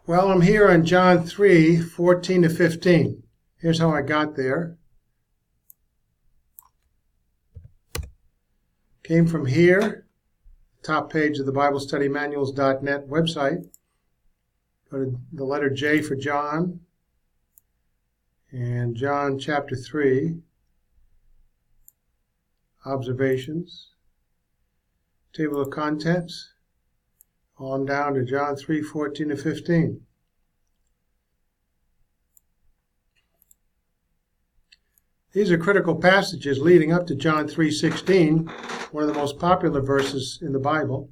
Well, I'm here on John 3:14 to 15. Here's how I got there. Came from here, top page of the BibleStudyManuals.net website. Go to the letter J for John, and John chapter 3, observations, table of contents, on down to John 3:14 to 15. These are critical passages leading up to John 3:16, one of the most popular verses in the Bible.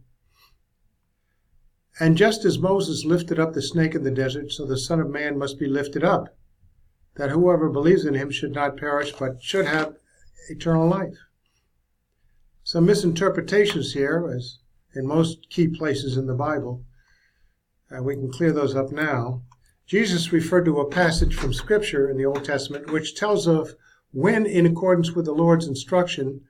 And just as Moses lifted up the snake in the desert, so the Son of Man must be lifted up, that whoever believes in him should not perish, but should have eternal life. Some misinterpretations here, as in most key places in the Bible. We can clear those up now. Jesus referred to a passage from Scripture in the Old Testament which tells of when, in accordance with the Lord's instruction,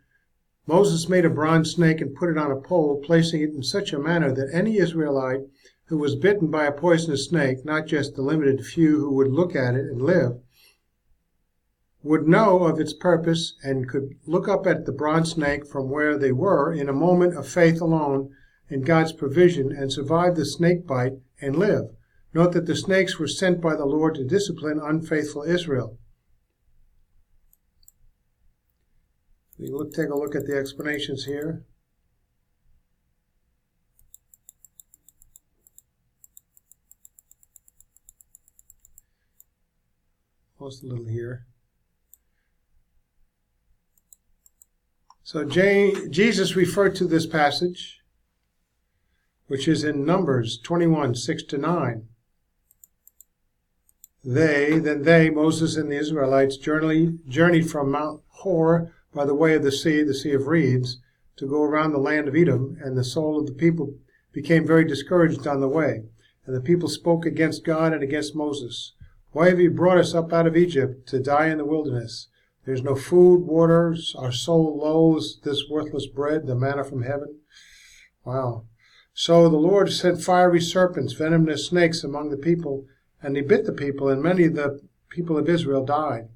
Moses made a bronze snake and put it on a pole, placing it in such a manner that any Israelite who was bitten by a poisonous snake, not just the limited few who would look at it and live, would know of its purpose and could look up at the bronze snake from where they were in a moment of faith alone in God's provision and survive the snake bite and live. Note that the snakes were sent by the Lord to discipline unfaithful Israel. Take a look at the explanations here. Lost a little here. So Jesus referred to this passage, which is in Numbers 21:6-9. They, Moses and the Israelites, journeyed from Mount Hor by the way of the Sea of Reeds, to go around the land of Edom, and the soul of the people became very discouraged on the way. And the people spoke against God and against Moses. Why have you brought us up out of Egypt to die in the wilderness? There's no food, water, our soul loathes this worthless bread, the manna from heaven. Wow. So the Lord sent fiery serpents, venomous snakes among the people, and they bit the people, and many of the people of Israel died.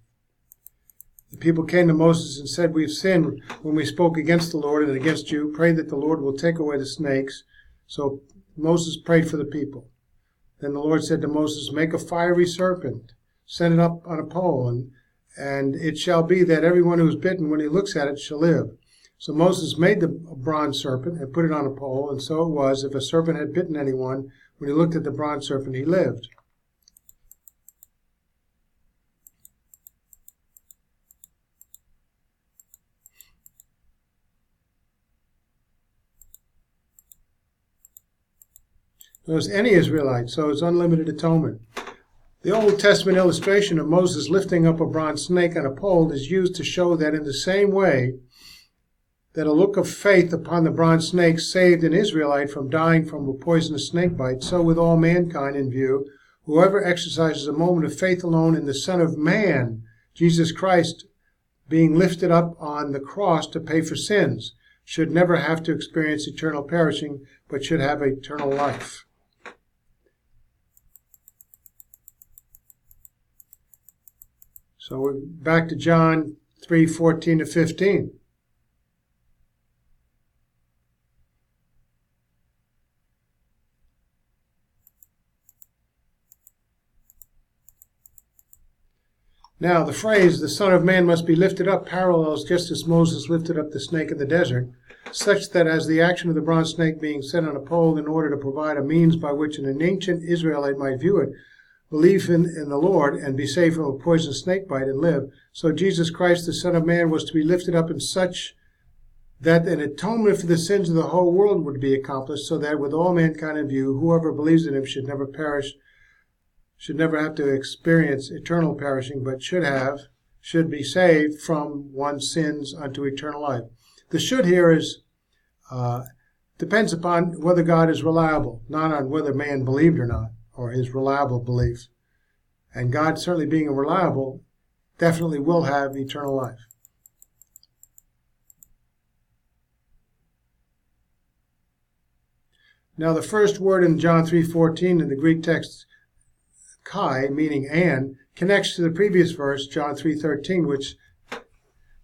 The people came to Moses and said, "We've sinned when we spoke against the Lord and against you. Pray that the Lord will take away the snakes." So Moses prayed for the people. Then the Lord said to Moses, "Make a fiery serpent, send it up on a pole, and it shall be that everyone who is bitten, when he looks at it, shall live." So Moses made the bronze serpent and put it on a pole, and so it was, if a serpent had bitten anyone, when he looked at the bronze serpent, he lived. It was any Israelite, so it's unlimited atonement. The Old Testament illustration of Moses lifting up a bronze snake on a pole is used to show that in the same way that a look of faith upon the bronze snake saved an Israelite from dying from a poisonous snake bite, so with all mankind in view, whoever exercises a moment of faith alone in the Son of Man, Jesus Christ, being lifted up on the cross to pay for sins, should never have to experience eternal perishing, but should have eternal life. So we're back to John 3:14 to 15. Now, the phrase, "the Son of Man must be lifted up," parallels just as Moses lifted up the snake in the desert, such that as the action of the bronze snake being set on a pole in order to provide a means by which an ancient Israelite might view it, believe in the Lord, and be saved from a poisonous snake bite and live, so Jesus Christ, the Son of Man, was to be lifted up in such that an atonement for the sins of the whole world would be accomplished, so that with all mankind in view, whoever believes in him should never perish, should never have to experience eternal perishing, but should be saved from one's sins unto eternal life. The should here is depends upon whether God is reliable, not on whether man believed or not, or his reliable belief. And God, certainly being reliable, definitely will have eternal life. Now, the first word in John 3:14 in the Greek text kai, meaning and, connects to the previous verse, John 3:13, which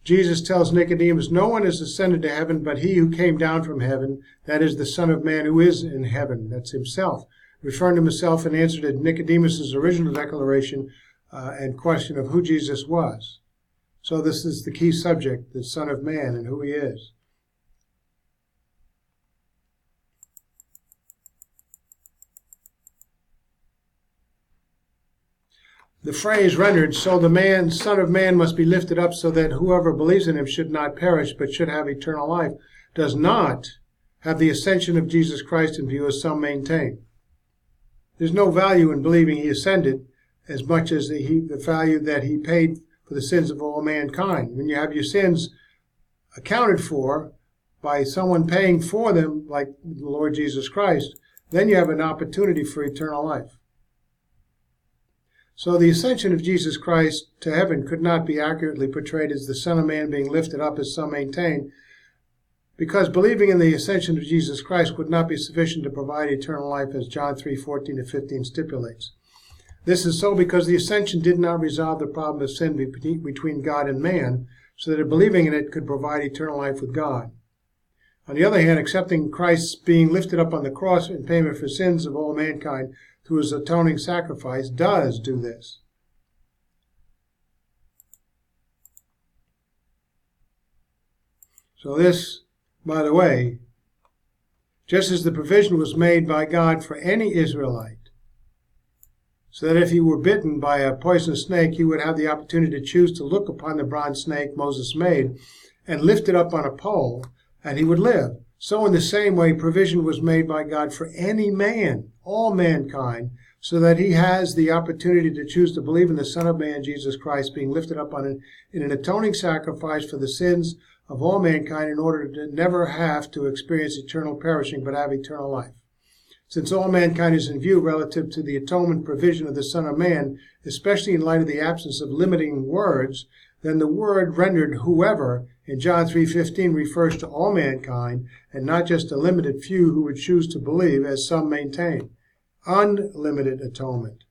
Jesus tells Nicodemus, "No one has ascended to heaven but he who came down from heaven, that is the Son of Man who is in heaven." That's himself, referring to himself in answer to Nicodemus' original declaration and question of who Jesus was. So this is the key subject, the Son of Man and who he is. The phrase rendered, "So the Son of Man must be lifted up so that whoever believes in him should not perish but should have eternal life," does not have the ascension of Jesus Christ in view, as some maintain. There's no value in believing he ascended as much as the value that he paid for the sins of all mankind. When you have your sins accounted for by someone paying for them, like the Lord Jesus Christ, then you have an opportunity for eternal life. So the ascension of Jesus Christ to heaven could not be accurately portrayed as the Son of Man being lifted up, as some maintain, because believing in the ascension of Jesus Christ would not be sufficient to provide eternal life, as John 3:14-15 stipulates. This is so because the ascension did not resolve the problem of sin between God and man, so that believing in it could provide eternal life with God. On the other hand, accepting Christ's being lifted up on the cross in payment for sins of all mankind through his atoning sacrifice does do this. So this, by the way, just as the provision was made by God for any Israelite, so that if he were bitten by a poisonous snake, he would have the opportunity to choose to look upon the bronze snake Moses made and lift it up on a pole, and he would live. So in the same way, provision was made by God for any man, all mankind, so that he has the opportunity to choose to believe in the Son of Man, Jesus Christ, being lifted up in an atoning sacrifice for the sins of all mankind in order to never have to experience eternal perishing but have eternal life. Since all mankind is in view relative to the atonement provision of the Son of Man, especially in light of the absence of limiting words, then the word rendered whoever in John 3:15 refers to all mankind and not just a limited few who would choose to believe, as some maintain. Unlimited atonement.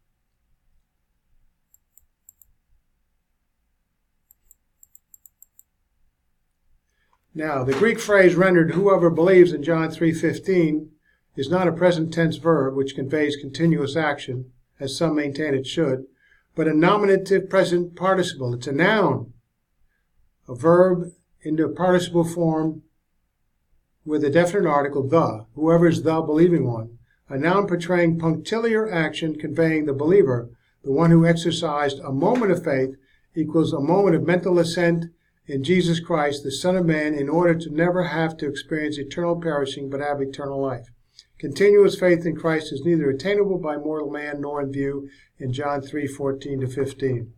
Now, the Greek phrase rendered whoever believes in John 3:15 is not a present tense verb which conveys continuous action, as some maintain it should, but a nominative present participle. It's a noun, a verb into a participle form with a definite article, the, whoever is the believing one, a noun portraying punctiliar action conveying the believer, the one who exercised a moment of faith, equals a moment of mental assent in Jesus Christ, the Son of Man, in order to never have to experience eternal perishing but have eternal life. Continuous faith in Christ is neither attainable by mortal man nor in view in John 3:14-15.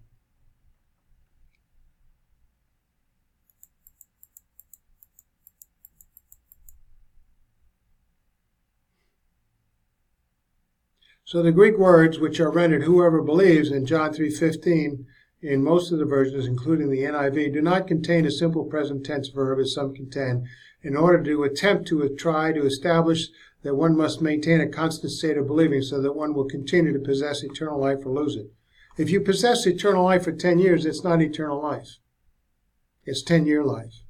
So the Greek words which are rendered whoever believes in John 3:15 in most of the versions, including the NIV, do not contain a simple present tense verb, as some contend, in order to attempt to try to establish that one must maintain a constant state of believing so that one will continue to possess eternal life or lose it. If you possess eternal life for 10 years, it's not eternal life. It's 10-year life.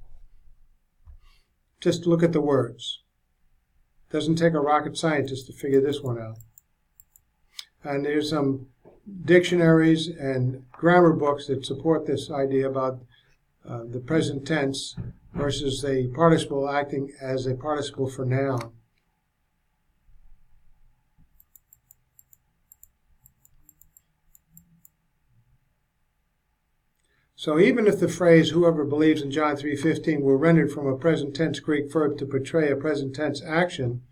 Just look at the words. It doesn't take a rocket scientist to figure this one out. And there's some dictionaries and grammar books that support this idea about the present tense versus a participle acting as a participle for noun. So even if the phrase whoever believes in John 3:15 were rendered from a present tense Greek verb to portray a present tense action,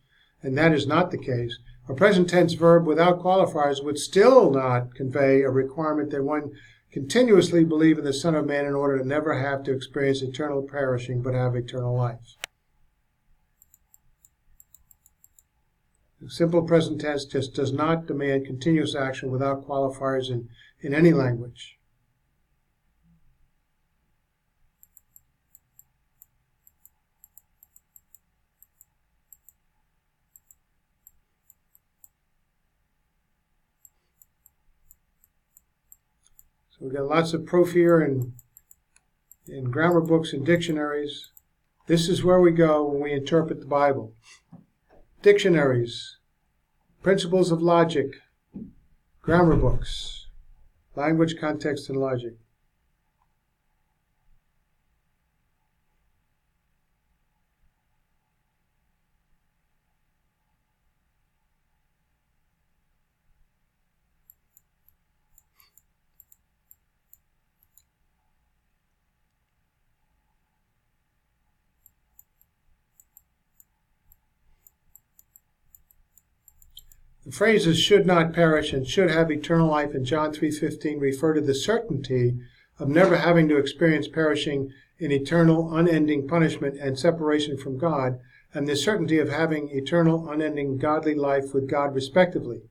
and that is not the case, a present tense verb without qualifiers would still not convey a requirement that one continuously believe in the Son of Man in order to never have to experience eternal perishing but have eternal life. The simple present tense just does not demand continuous action without qualifiers in any language. So we've got lots of proof here in grammar books and dictionaries. This is where we go when we interpret the Bible. Dictionaries, principles of logic, grammar books, language, context, and logic. The phrases should not perish and should have eternal life in John 3:15 refer to the certainty of never having to experience perishing in eternal, unending punishment and separation from God, and the certainty of having eternal, unending, godly life with God respectively.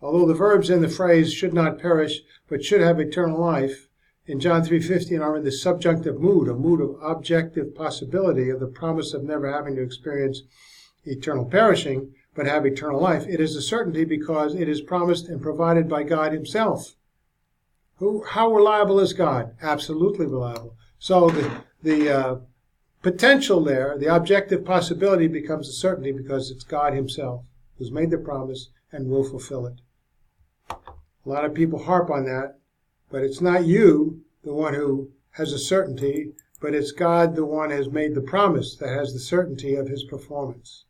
Although the verbs in the phrase should not perish but should have eternal life in John 3:15 are in the subjunctive mood, a mood of objective possibility of the promise of never having to experience eternal perishing, but have eternal life. It is a certainty because it is promised and provided by God himself. How reliable is God? Absolutely reliable. So the potential there, the objective possibility becomes a certainty because it's God himself who's made the promise and will fulfill it. A lot of people harp on that, but it's not you, the one who has a certainty, but it's God, the one who has made the promise that has the certainty of his performance.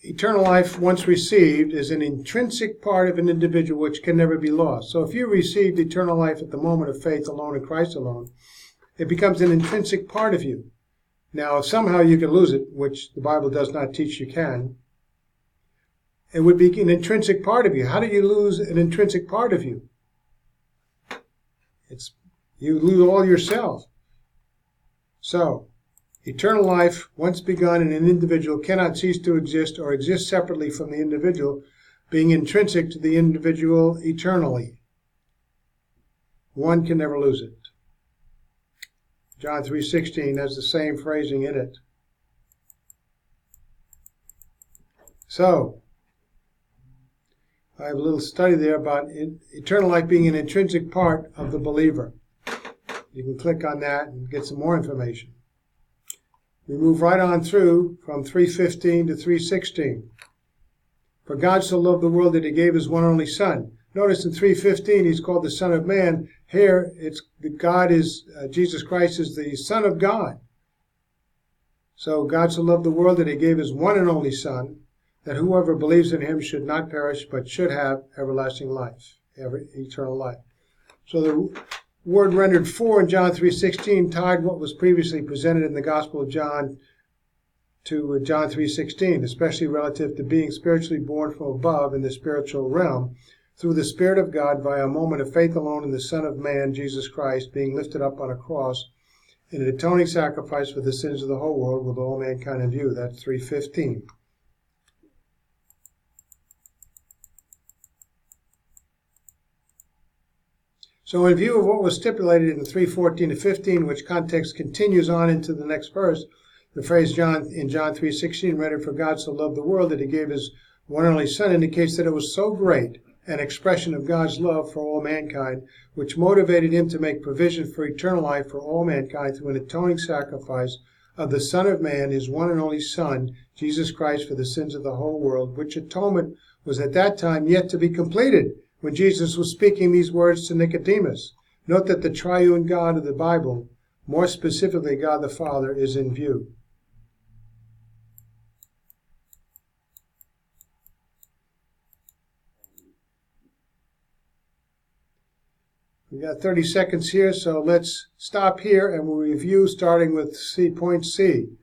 Eternal life, once received, is an intrinsic part of an individual which can never be lost. So if you received eternal life at the moment of faith alone in Christ alone, it becomes an intrinsic part of you. Now, if somehow you can lose it, which the Bible does not teach you can, it would be an intrinsic part of you. How do you lose an intrinsic part of you? You lose all yourself. So, eternal life, once begun in an individual, cannot cease to exist or exist separately from the individual, being intrinsic to the individual eternally. One can never lose it. John 3:16 has the same phrasing in it. So, I have a little study there about eternal life being an intrinsic part of the believer. You can click on that and get some more information. We move right on through from 3:15 to 3:16. For God so loved the world that he gave his one only Son. Notice in 3:15 he's called the Son of Man. Here Jesus Christ is the Son of God. So God so loved the world that he gave his one and only Son, that whoever believes in him should not perish but should have everlasting life, eternal life. So the word rendered for in John 3:16 tied what was previously presented in the Gospel of John to John 3:16, especially relative to being spiritually born from above in the spiritual realm through the Spirit of God via a moment of faith alone in the Son of Man, Jesus Christ, being lifted up on a cross in an atoning sacrifice for the sins of the whole world with all mankind in view. That's 3:15. So in view of what was stipulated in 3:14 to 15, which context continues on into the next verse, the phrase in John 3:16, rendered for God so loved the world that he gave his one and only Son, indicates that it was so great an expression of God's love for all mankind, which motivated him to make provision for eternal life for all mankind through an atoning sacrifice of the Son of Man, his one and only Son, Jesus Christ, for the sins of the whole world, which atonement was at that time yet to be completed when Jesus was speaking these words to Nicodemus. Note that the triune God of the Bible, more specifically God the Father, is in view. We've got 30 seconds here, so let's stop here and we'll review starting with point C.